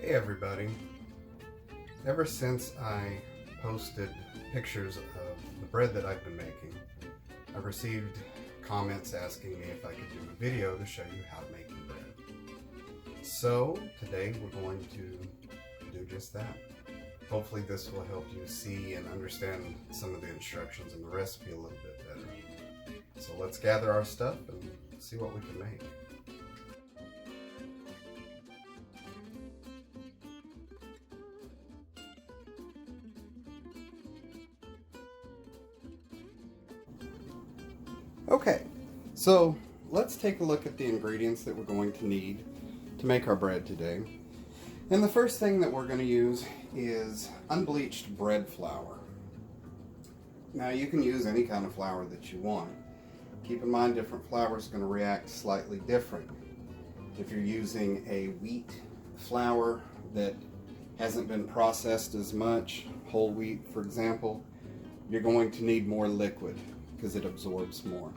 Hey everybody. Ever since I posted pictures of the bread that I've been making, I've received comments asking me if I could do a video to show you how to make the bread. So today we're going to do just that. Hopefully this will help you see and understand some of the instructions in the recipe a little bit better. So let's gather our stuff and see what we can make. Okay, so let's take a look at the ingredients that we're going to need to make our bread today. And the first thing that we're going to use is unbleached bread flour. Now you can use any kind of flour that you want. Keep in mind different flour is going to react slightly different. If you're using a wheat flour that hasn't been processed as much, whole wheat for example, you're going to need more liquid because it absorbs more.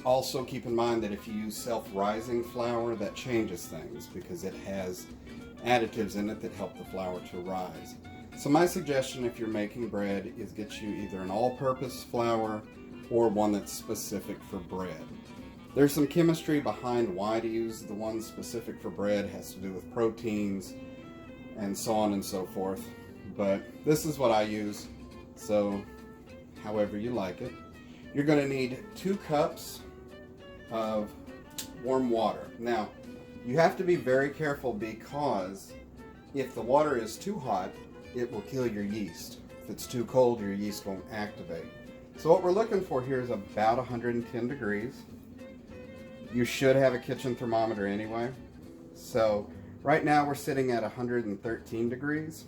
Also keep in mind that if you use self-rising flour, that changes things because it has additives in it that help the flour to rise. So my suggestion if you're making bread is get you either an all-purpose flour or one that's specific for bread. There's some chemistry behind why to use the one specific for bread. It has to do with proteins and so on and so forth. But this is what I use, so however you like it. You're going to need 2 cups of warm water. Now, you have to be very careful because if the water is too hot, it will kill your yeast. If it's too cold, your yeast won't activate. So what we're looking for here is about 110 degrees. You should have a kitchen thermometer anyway. So right now we're sitting at 113 degrees.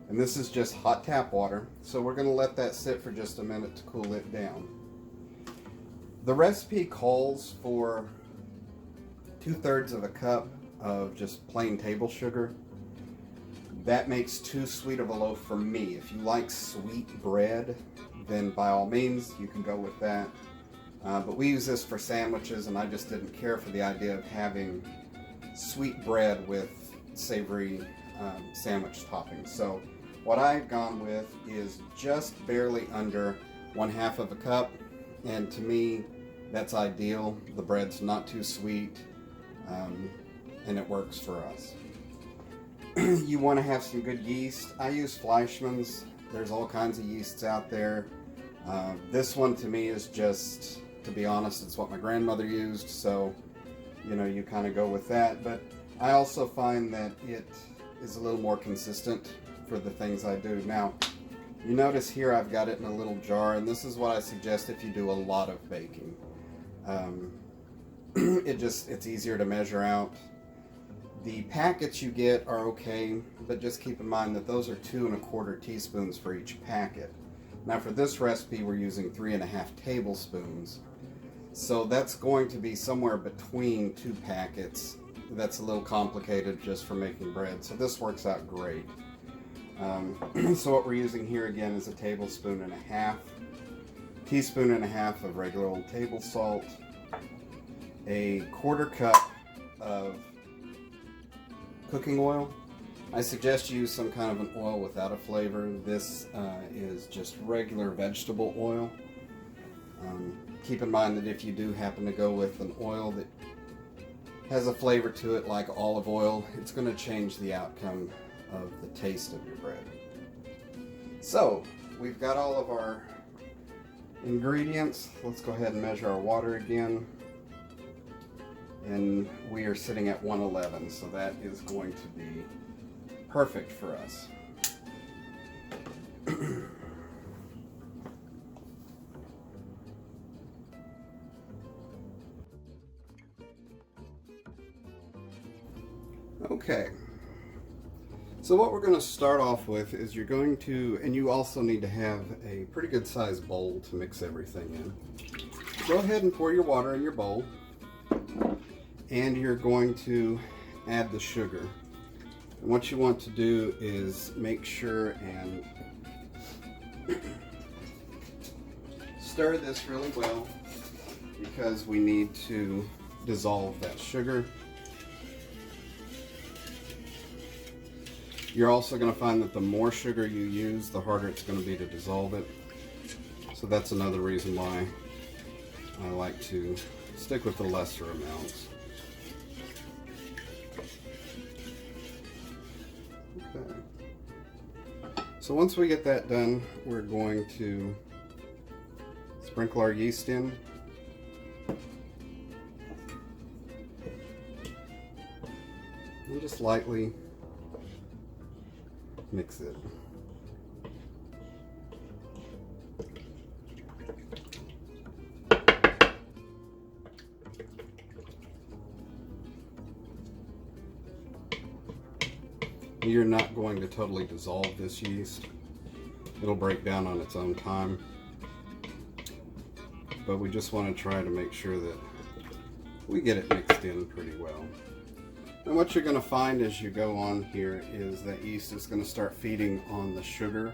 And this is just hot tap water, so we're going to let that sit for just a minute to cool it down. The recipe calls for 2/3 of a cup of just plain table sugar. That makes too sweet of a loaf for me. If you like sweet bread, then by all means you can go with that. But we use this for sandwiches, and I just didn't care for the idea of having sweet bread with savory sandwich toppings. So what I've gone with is just barely under 1/2 of a cup, and to me that's ideal. The bread's not too sweet, and it works for us. You want to have some good yeast. I use Fleischmann's. There's all kinds of yeasts out there. This one to me is just, to be honest, it's what my grandmother used, so you know, you kind of go with that. But I also find that it is a little more consistent for the things I do. Now, you notice here I've got it in a little jar, and this is what I suggest if you do a lot of baking. It's easier to measure out. The packets you get are okay, but just keep in mind that those are 2 1/4 teaspoons for each packet. Now for this recipe we're using 3 1/2 tablespoons. So that's going to be somewhere between 2 packets. That's a little complicated just for making bread, so this works out great. So what we're using here again is a 1.5 tablespoons, teaspoon and a half of regular old table salt, a 1/4 cup of cooking oil. I suggest you use some kind of an oil without a flavor. This is just regular vegetable oil. Keep in mind that if you do happen to go with an oil that has a flavor to it like olive oil, it's going to change the outcome of the taste of your bread. So we've got all of our ingredients. Let's go ahead and measure our water again, and we are sitting at 111, so that is going to be perfect for us. Okay, so what we're going to start off with is you're going to, and you also need to have a pretty good sized bowl to mix everything in. Go ahead and pour your water in your bowl, and you're going to add the sugar. And what you want to do is make sure and stir this really well, because we need to dissolve that sugar. You're also going to find that the more sugar you use, the harder it's going to be to dissolve it. So that's another reason why I like to stick with the lesser amounts. Okay. So once we get that done, we're going to sprinkle our yeast in. And just lightly mix it. You're not going to totally dissolve this yeast. It'll break down on its own time. But we just want to try to make sure that we get it mixed in pretty well. And what you're going to find as you go on here is that yeast is going to start feeding on the sugar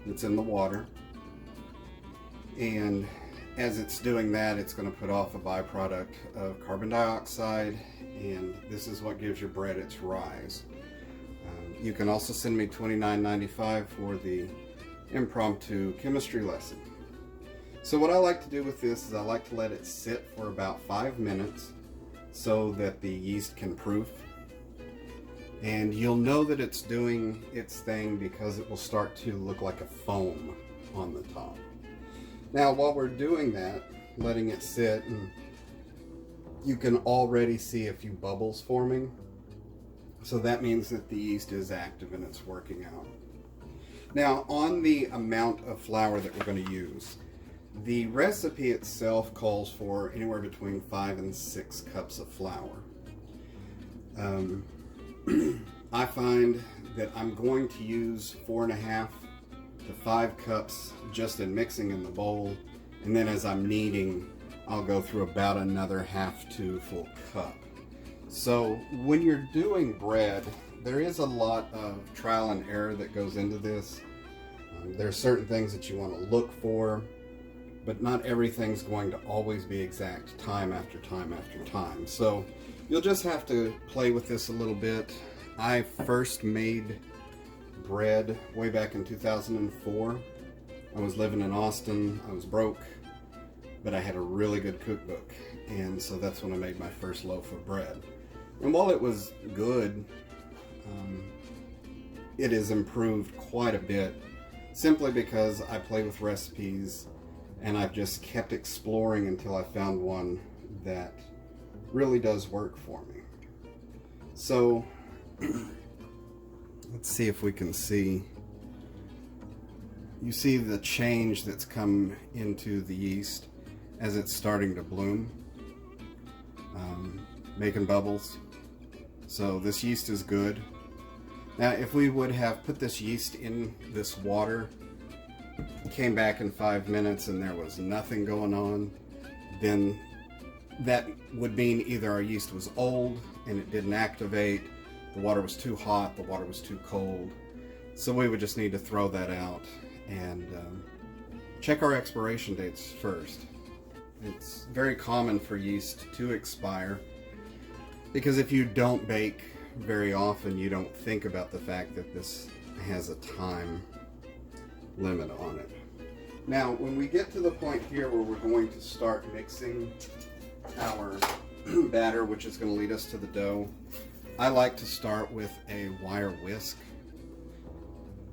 that's in the water. And as it's doing that, it's going to put off a byproduct of carbon dioxide, and this is what gives your bread its rise. You can also send me $29.95 for the impromptu chemistry lesson. So what I like to do with this is I like to let it sit for about 5 minutes so that the yeast can proof. And you'll know that it's doing its thing because it will start to look like a foam on the top. Now while we're doing that, letting it sit, and you can already see a few bubbles forming. So that means that the yeast is active and it's working out. Now on the amount of flour that we're going to use, the recipe itself calls for anywhere between 5 and 6 cups of flour. I find that I'm going to use 4.5 to 5 cups just in mixing in the bowl, and then as I'm kneading, I'll go through about another half to full cup. So when you're doing bread, there is a lot of trial and error that goes into this. There are certain things that you want to look for, but not everything's going to always be exact time after time after time. So you'll just have to play with this a little bit. I first made bread way back in 2004. I was living in Austin. I was broke, but I had a really good cookbook, and so that's when I made my first loaf of bread. And while it was good, it has improved quite a bit simply because I play with recipes and I've just kept exploring until I found one that really does work for me. So let's see if we can see. You see the change that's come into the yeast as it's starting to bloom, making bubbles. So this yeast is good. Now if we would have put this yeast in this water, came back in 5 minutes and there was nothing going on, then that would mean either our yeast was old and it didn't activate, the water was too hot, the water was too cold. So we would just need to throw that out and check our expiration dates first. It's very common for yeast to expire, because if you don't bake very often, you don't think about the fact that this has a time limit on it. Now, when we get to the point here where we're going to start mixing our batter, which is going to lead us to the dough, I like to start with a wire whisk.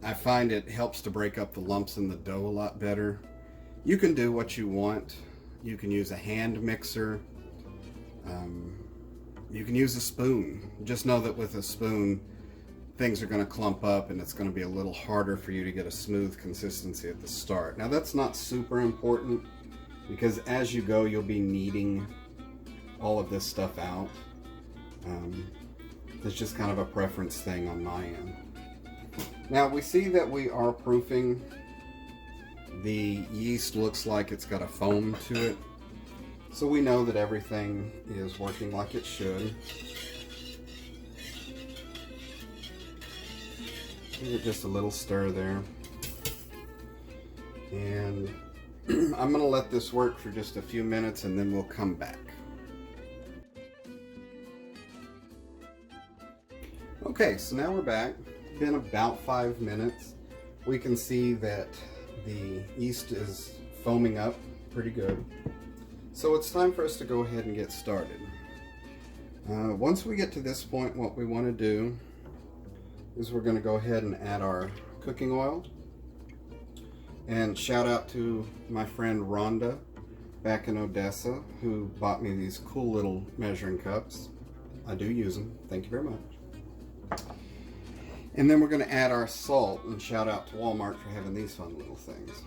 I find it helps to break up the lumps in the dough a lot better. You can do what you want. You can use a hand mixer. You can use a spoon. Just know that with a spoon, things are going to clump up and it's going to be a little harder for you to get a smooth consistency at the start. Now that's not super important, because as you go, you'll be kneading all of this stuff out. It's just kind of a preference thing on my end. Now we see that we are proofing. The yeast looks like it's got a foam to it. So we know that everything is working like it should. Give it just a little stir there. And I'm going to let this work for just a few minutes and then we'll come back. Okay, so now we're back. been about 5 minutes. We can see that the yeast is foaming up pretty good. So it's time for us to go ahead and get started. Once we get to this point, what we want to do is we're going to go ahead and add our cooking oil. And shout out to my friend Rhonda back in Odessa who bought me these cool little measuring cups. I do use them. Thank you very much. And then we're going to add our salt, and shout out to Walmart for having these fun little things.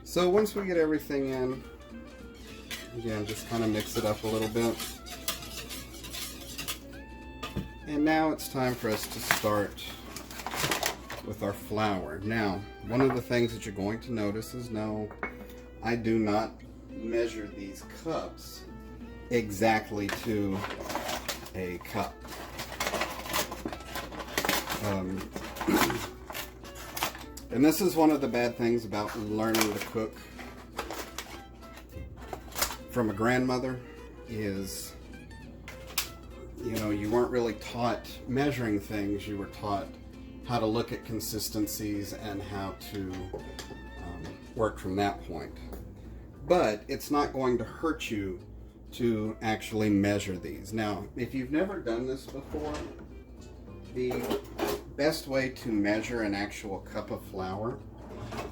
So once we get everything in, again, just kind of mix it up a little bit. And now it's time for us to start with our flour. Now, one of the things that you're going to notice is no, I do not measure these cups exactly to a cup. And this is one of the bad things about learning to cook from a grandmother is, you know, you weren't really taught measuring things. You were taught how to look at consistencies and how to work from that point. But it's not going to hurt you to actually measure these. Now, if you've never done this before, the best way to measure an actual cup of flour,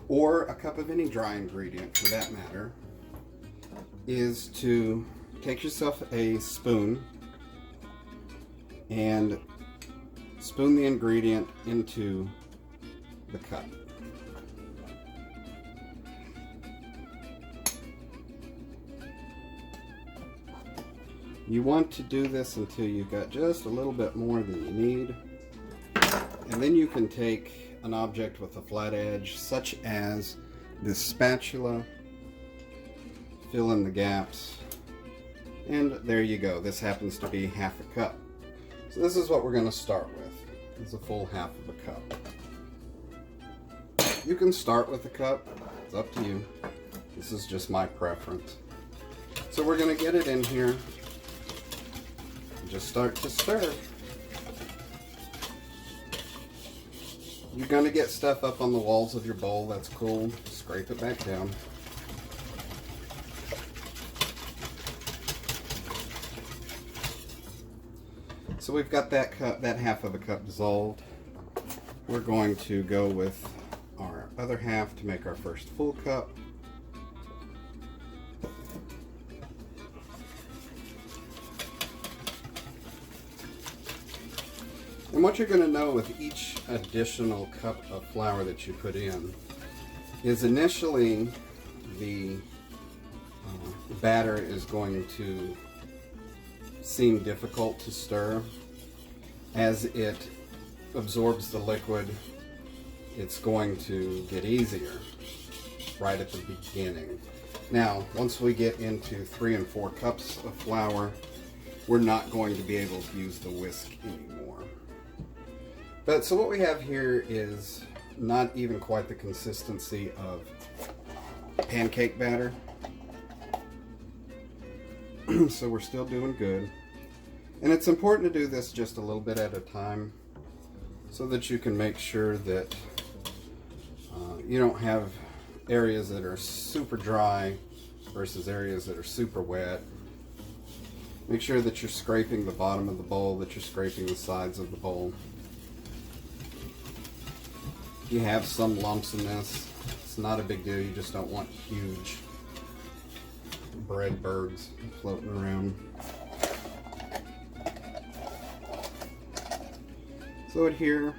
or a cup of any dry ingredient for that matter, is to take yourself a spoon and spoon the ingredient into the cup. You want to do this until you've got just a little bit more than you need. And then you can take an object with a flat edge, such as this spatula, fill in the gaps, and there you go. This happens to be half a cup. So this is what we're going to start with. It's a full half of a cup. You can start with a cup. It's up to you. This is just my preference. So we're going to get it in here and just start to stir. You're going to get stuff up on the walls of your bowl. That's cool. Scrape it back down. So we've got that cup, that half of a cup dissolved. We're going to go with our other half to make our first full cup. And what you're going to know with each additional cup of flour that you put in is initially the batter is going to seem difficult to stir. As it absorbs the liquid, it's going to get easier right at the beginning. Now, once we get into 3 and 4 cups of flour, we're not going to be able to use the whisk anymore. But so what we have here is not even quite the consistency of pancake batter. So we're still doing good. And it's important to do this just a little bit at a time so that you can make sure that you don't have areas that are super dry versus areas that are super wet. Make sure that you're scraping the bottom of the bowl, that you're scraping the sides of the bowl. If you have some lumps in this, it's not a big deal. You just don't want huge bread bergs floating around. So here,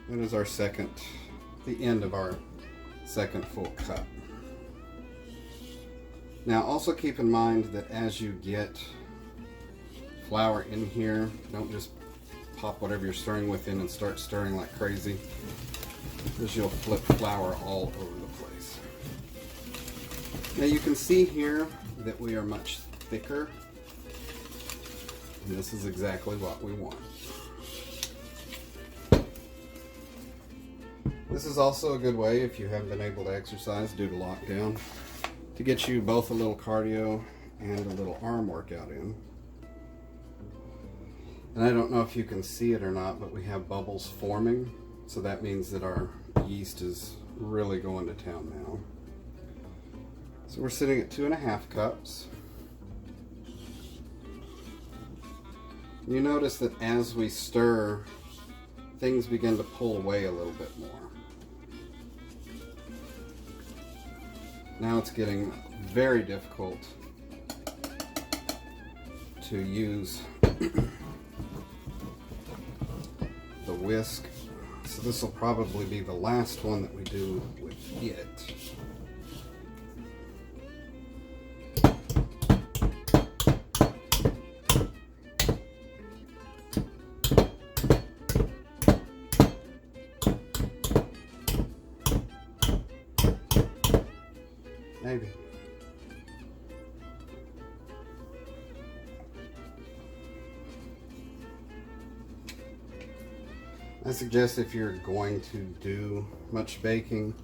that is our the end of our second full cup. Now also keep in mind that as you get flour in here, don't just pop whatever you're stirring with in and start stirring like crazy, because you'll flip flour all over the place. Now you can see here that we are much thicker, and this is exactly what we want. This is also a good way, if you haven't been able to exercise due to lockdown, to get you both a little cardio and a little arm workout in. And I don't know if you can see it or not, but we have bubbles forming. So that means that our yeast is really going to town now. So we're sitting at 2.5 cups. You notice that as we stir, things begin to pull away a little bit more. Now it's getting very difficult to use the whisk. So this will probably be the last one that we do with it. Maybe. I suggest if you're going to do much baking,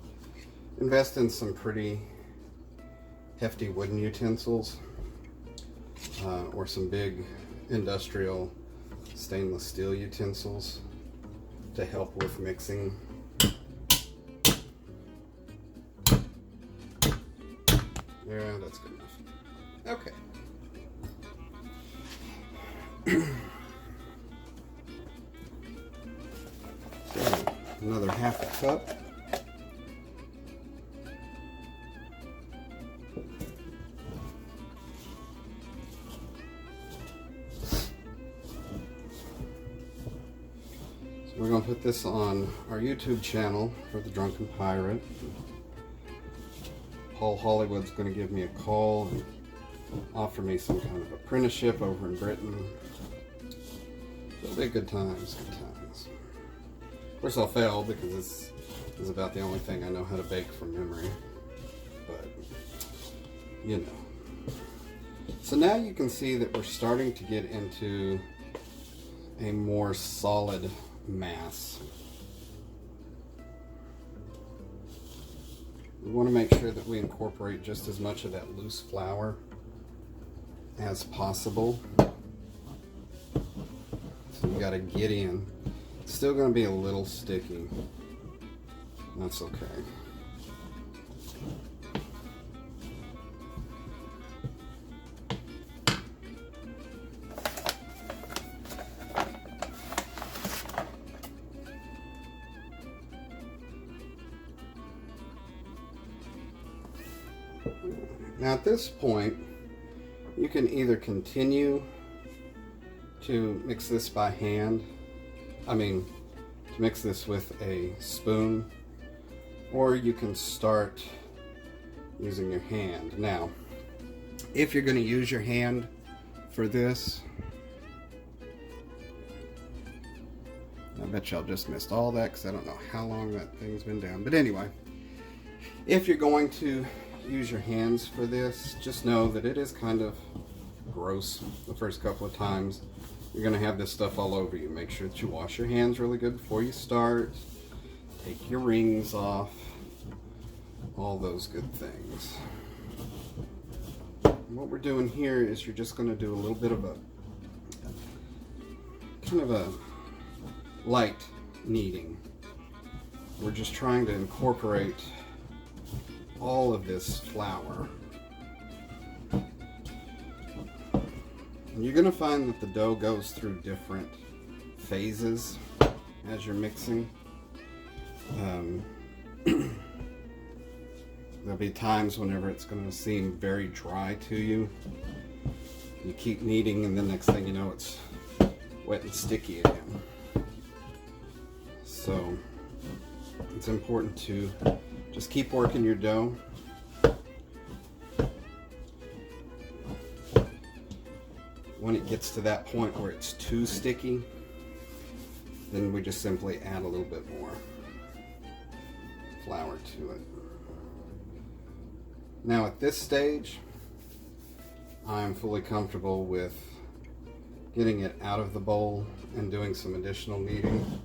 invest in some pretty hefty wooden utensils or some big industrial stainless steel utensils to help with mixing. Yeah, that's good enough. Okay. So, another 1/2 cup. So we're going to put this on our YouTube channel for the Drunken Pirate. Paul Hollywood's going to give me a call and offer me some kind of apprenticeship over in Britain. It'll be good times, good times. Of course I'll fail because this is about the only thing I know how to bake from memory. But, you know. So now you can see that we're starting to get into a more solid mass. We want to make sure that we incorporate just as much of that loose flour as possible. So you got to get in. It's still going to be a little sticky. That's okay. Now at this point, you can either continue to mix this by hand, to mix this with a spoon, or you can start using your hand. Now, if you're going to use your hand for this, I bet y'all just missed all that because I don't know how long that thing's been down. But anyway, if you're going to use your hands for this, just know that it is kind of gross the first couple of times. You're going to have this stuff all over you. Make sure that you wash your hands really good before you start. Take your rings off. All those good things. And what we're doing here is you're just going to do a little bit of a kind of a light kneading. We're just trying to incorporate all of this flour. And you're going to find that the dough goes through different phases as you're mixing. There'll be times whenever it's going to seem very dry to you. You keep kneading and the next thing you know it's wet and sticky again. So it's important to just keep working your dough. When it gets to that point where it's too sticky, then we just simply add a little bit more flour to it. Now at this stage, I'm fully comfortable with getting it out of the bowl and doing some additional kneading.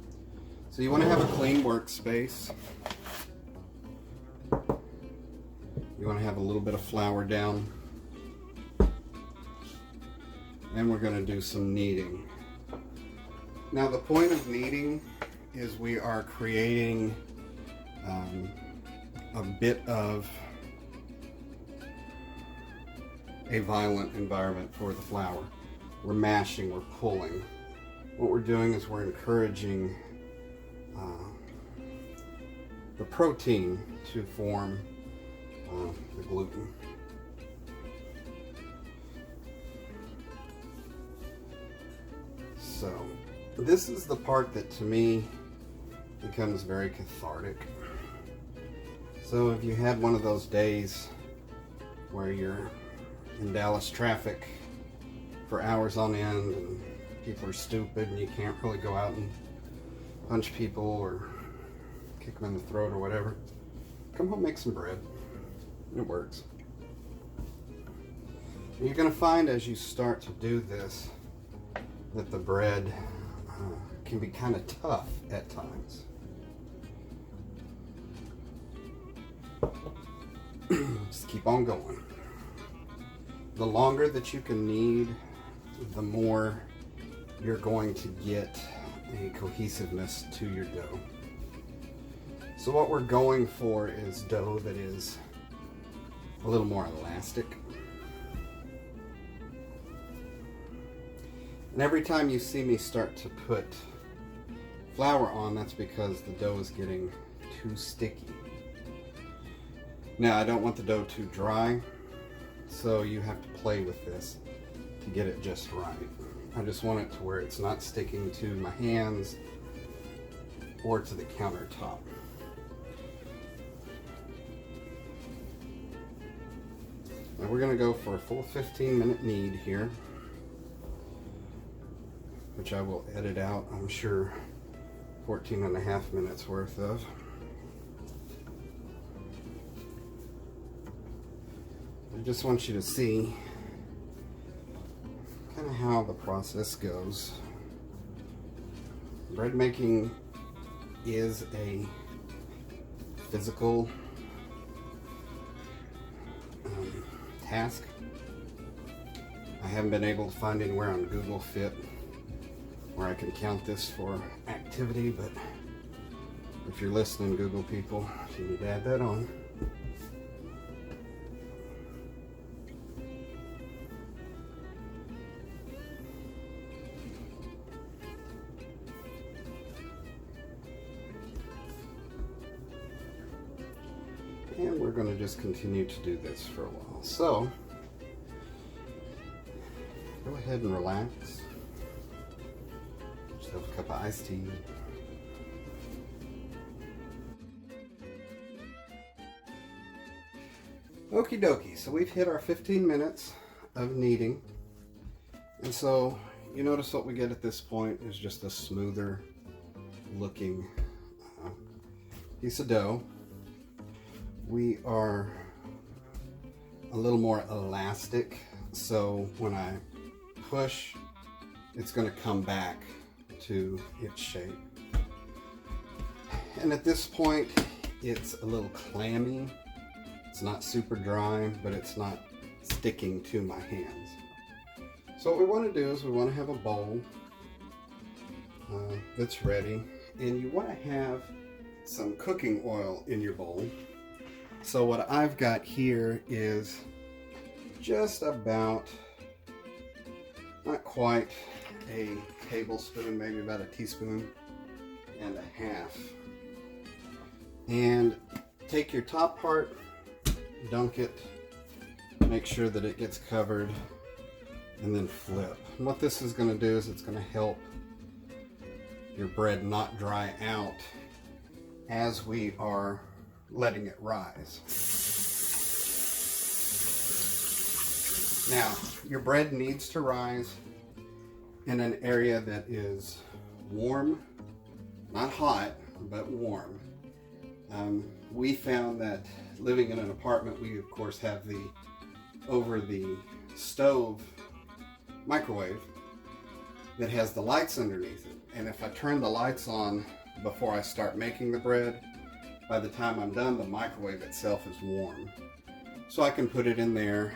So you want to have a clean workspace. You want to have a little bit of flour down. And we're going to do some kneading. Now the point of kneading is we are creating a bit of a violent environment for the flour. We're mashing, we're pulling. What we're doing is we're encouraging the protein to form the gluten. So this is the part that to me becomes very cathartic. So if you had one of those days where you're in Dallas traffic for hours on end and people are stupid and you can't really go out and punch people or kick them in the throat or whatever, come home, make some bread. It works. You're going to find as you start to do this that the bread can be kind of tough at times. Just keep on going. The longer that you can knead, the more you're going to get a cohesiveness to your dough. So what we're going for is dough that is a little more elastic. And every time you see me start to put flour on, that's because the dough is getting too sticky. Now, I don't want the dough too dry, so you have to play with this to get it just right. I just want it to where it's not sticking to my hands or to the countertop. Now we're going to go for a full 15-minute knead here, which I will edit out, I'm sure, 14 and a half minutes worth of. I just want you to see kind of how the process goes. Bread making is a physical task. I haven't been able to find anywhere on Google Fit where I can count this for activity, but if you're listening, Google people, you need to add that on. And we're going to just continue to do this for a while. So, go ahead and relax. Get yourself a cup of iced tea. Okie dokie, so we've hit our 15 minutes of kneading. And so, you notice what we get at this point is just a smoother looking piece of dough. We are a little more elastic, so when I push, it's going to come back to its shape. And at this point, it's a little clammy. It's not super dry, but it's not sticking to my hands. So what we want to do is we want to have a bowl that's ready, and you want to have some cooking oil in your bowl. So what I've got here is just about, not quite a tablespoon, maybe about a teaspoon and a half. And take your top part, dunk it, make sure that it gets covered, and then flip. And what this is going to do is it's going to help your bread not dry out as we are letting it rise. Now, your bread needs to rise in an area that is warm, not hot, but warm. We found that living in an apartment, we of course have the over the stove microwave that has the lights underneath it. And if I turn the lights on before I start making the bread, by the time I'm done, the microwave itself is warm. So I can put it in there.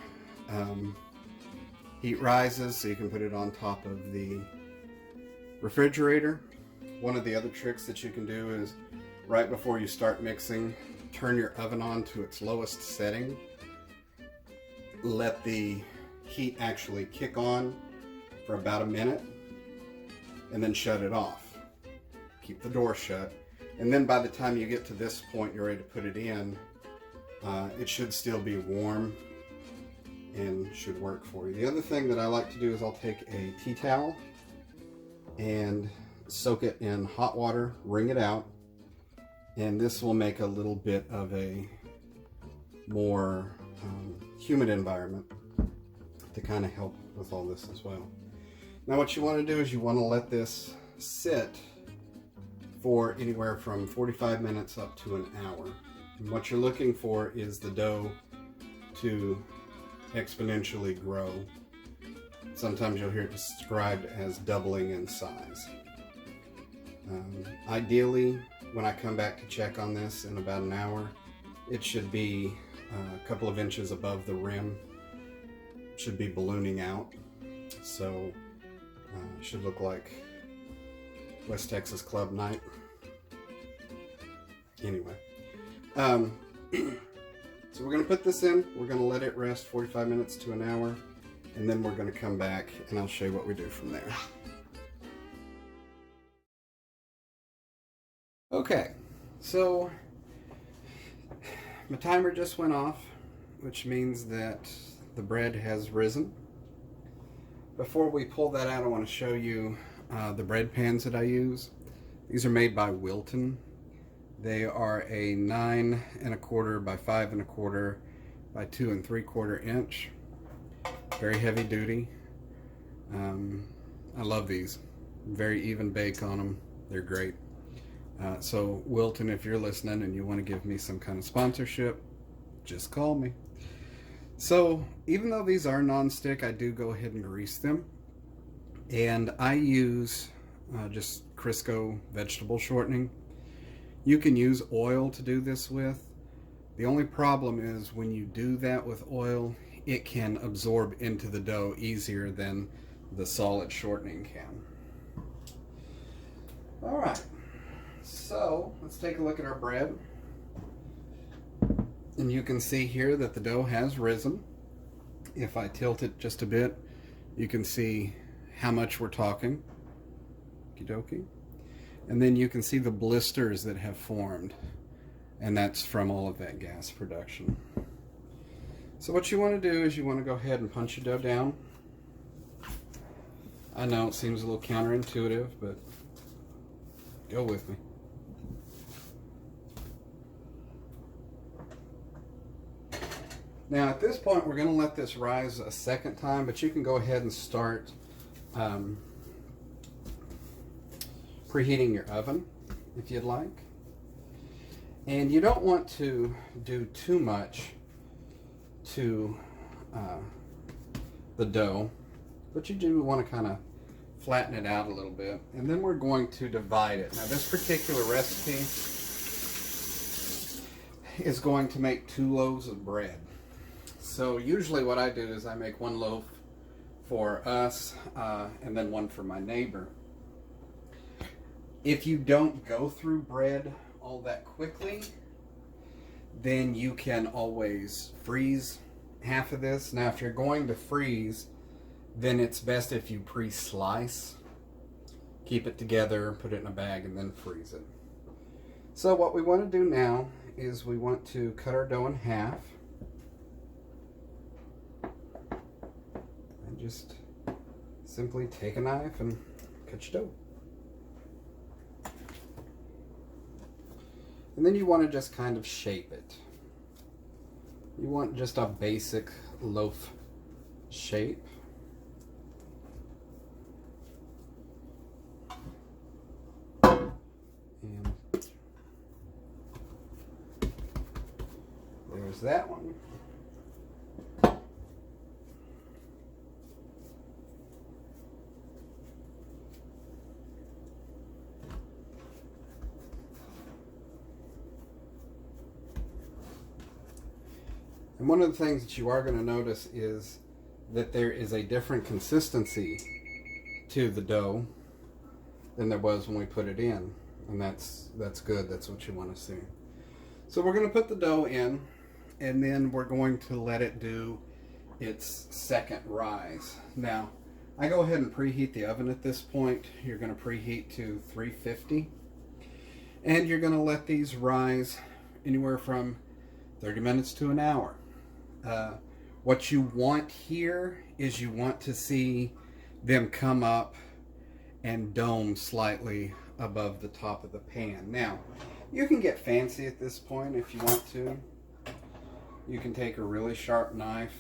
Heat rises, so you can put it on top of the refrigerator. One of the other tricks that you can do is right before you start mixing, turn your oven on to its lowest setting. Let the heat actually kick on for about a minute and then shut it off. Keep the door shut. And then by the time you get to this point, you're ready to put it in, it should still be warm and should work for you. The other thing that I like to do is I'll take a tea towel and soak it in hot water, wring it out, and this will make a little bit of a more humid environment to kind of help with all this as well. Now what you want to do is you want to let this sit for anywhere from 45 minutes up to an hour. And what you're looking for is the dough to exponentially grow. Sometimes you'll hear it described as doubling in size. Ideally, when I come back to check on this in about an hour, it should be a couple of inches above the rim. It should be ballooning out. So it should look like West Texas Club Night. Anyway, so we're going to put this in. We're going to let it rest 45 minutes to an hour, and then we're going to come back and I'll show you what we do from there. Okay, so my timer just went off, which means that the bread has risen. Before we pull that out, I want to show you the bread pans that I use. These are made by Wilton. They are a 9 1/4 by 5 1/4 by 2 3/4 inch. Very heavy duty. I love these. Very even bake on them. They're great. So Wilton, if you're listening and you want to give me some kind of sponsorship, just call me. So even though these are non-stick, I do go ahead and grease them. And I use just Crisco vegetable shortening. You can use oil to do this with. The only problem is when you do that with oil, it can absorb into the dough easier than the solid shortening can. All right, so let's take a look at our bread. And you can see here that the dough has risen. If I tilt it just a bit, you can see how much we're talking. Okie dokie. And then you can see the blisters that have formed, and that's from all of that gas production. So what you want to do is you want to go ahead and punch your dough down. I know it seems a little counterintuitive, but go with me. Now at this point we're going to let this rise a second time, but you can go ahead and start preheating your oven if you'd like. And you don't want to do too much to the dough, but you do want to kind of flatten it out a little bit. And then we're going to divide it. Now this particular recipe is going to make 2 loaves of bread. So usually what I do is I make 1 loaf for us and then 1 for my neighbor. If you don't go through bread all that quickly, then you can always freeze half of this. Now if you're going to freeze, then it's best if you pre-slice. Keep it together, put it in a bag, and then freeze it. So what we want to do now is we want to cut our dough in half. And just simply take a knife and cut your dough. And then you want to just kind of shape it. You want just a basic loaf shape. And there's that one. And one of the things that you are going to notice is that there is a different consistency to the dough than there was when we put it in. And that's good. That's what you want to see. So we're going to put the dough in, and then we're going to let it do its second rise. Now, I go ahead and preheat the oven at this point. You're going to preheat to 350. And you're going to let these rise anywhere from 30 minutes to an hour. What you want here is you want to see them come up and dome slightly above the top of the pan. Now, you can get fancy at this point if you want to. You can take a really sharp knife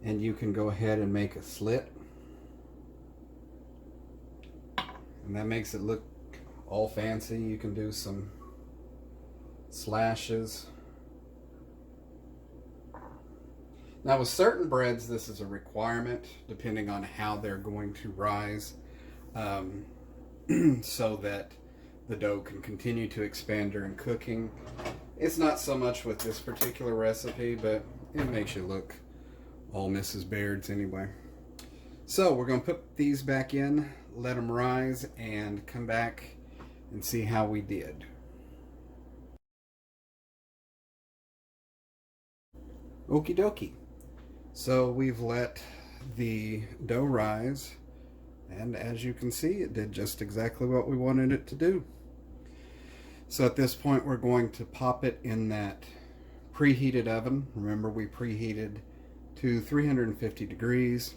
and you can go ahead and make a slit. And that makes it look all fancy. You can do some slashes. Now with certain breads, this is a requirement depending on how they're going to rise, so that the dough can continue to expand during cooking. It's not so much with this particular recipe, but it makes you look all Mrs. Baird's anyway. So we're going to put these back in, let them rise, and come back and see how we did. Okie dokie. So we've let the dough rise, and as you can see, it did just exactly what we wanted it to do. So at this point, we're going to pop it in that preheated oven. Remember, we preheated to 350 degrees.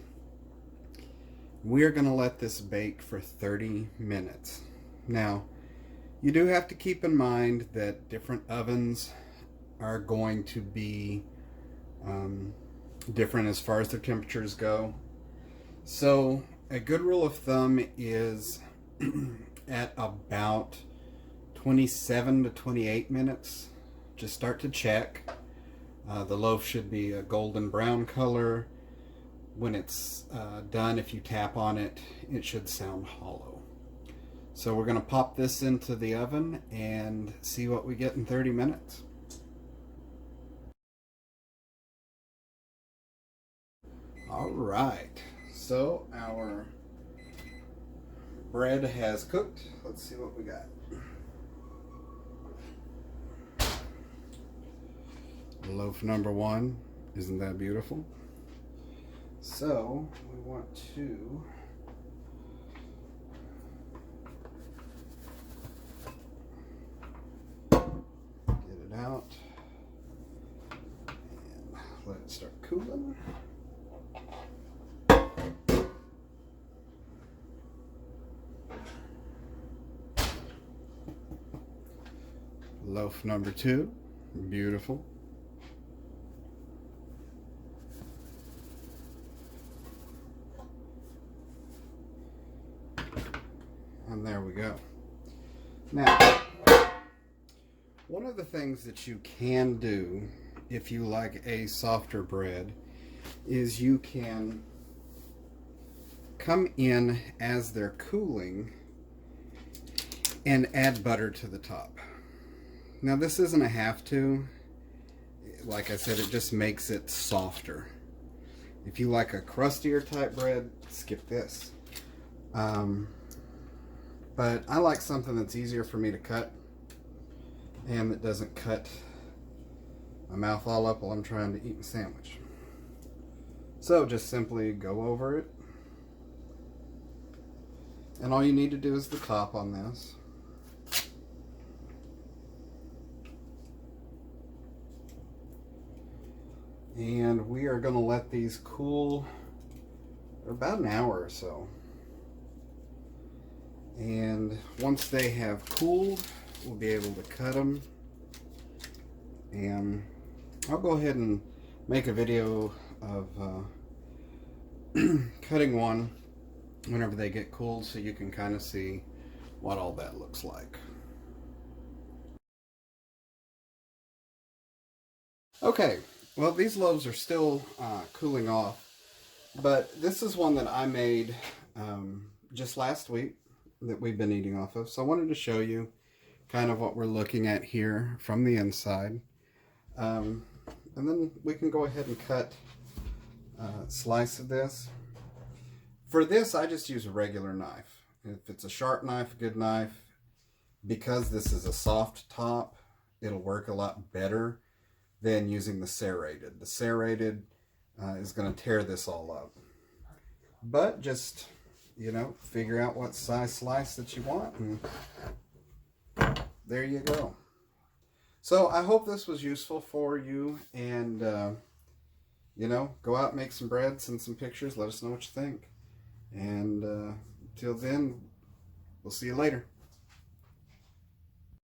We're going to let this bake for 30 minutes. Now, you do have to keep in mind that different ovens are going to be different as far as their temperatures go. So a good rule of thumb is at about 27 to 28 minutes. Just start to check. The loaf should be a golden brown color. When it's done, if you tap on it, it should sound hollow. So we're going to pop this into the oven and see what we get in 30 minutes. All right, so our bread has cooked. Let's see what we got. Loaf number one, isn't that beautiful? So we want to get it out and let it start cooling. Loaf number two, beautiful. And there we go. Now, one of the things that you can do if you like a softer bread is you can come in as they're cooling and add butter to the top. Now this isn't a have to. Like I said, it just makes it softer. If you like a crustier type bread, skip this. But I like something that's easier for me to cut and that doesn't cut my mouth all up while I'm trying to eat a sandwich. So just simply go over it. And all you need to do is the top on this. And we are going to let these cool for about an hour or so. And once they have cooled, we'll be able to cut them. And I'll go ahead and make a video of cutting one whenever they get cooled, so you can kind of see what all that looks like. Okay. Well, these loaves are still cooling off, but this is one that I made just last week that we've been eating off of. So I wanted to show you kind of what we're looking at here from the inside. And then we can go ahead and cut a slice of this. For this, I just use a regular knife. If it's a sharp knife, a good knife, because this is a soft top, it'll work a lot better than using the serrated. The serrated is going to tear this all up. But just, you know, figure out what size slice that you want, and there you go. So I hope this was useful for you, and you know, go out and make some bread, send some pictures, let us know what you think. And until then, we'll see you later.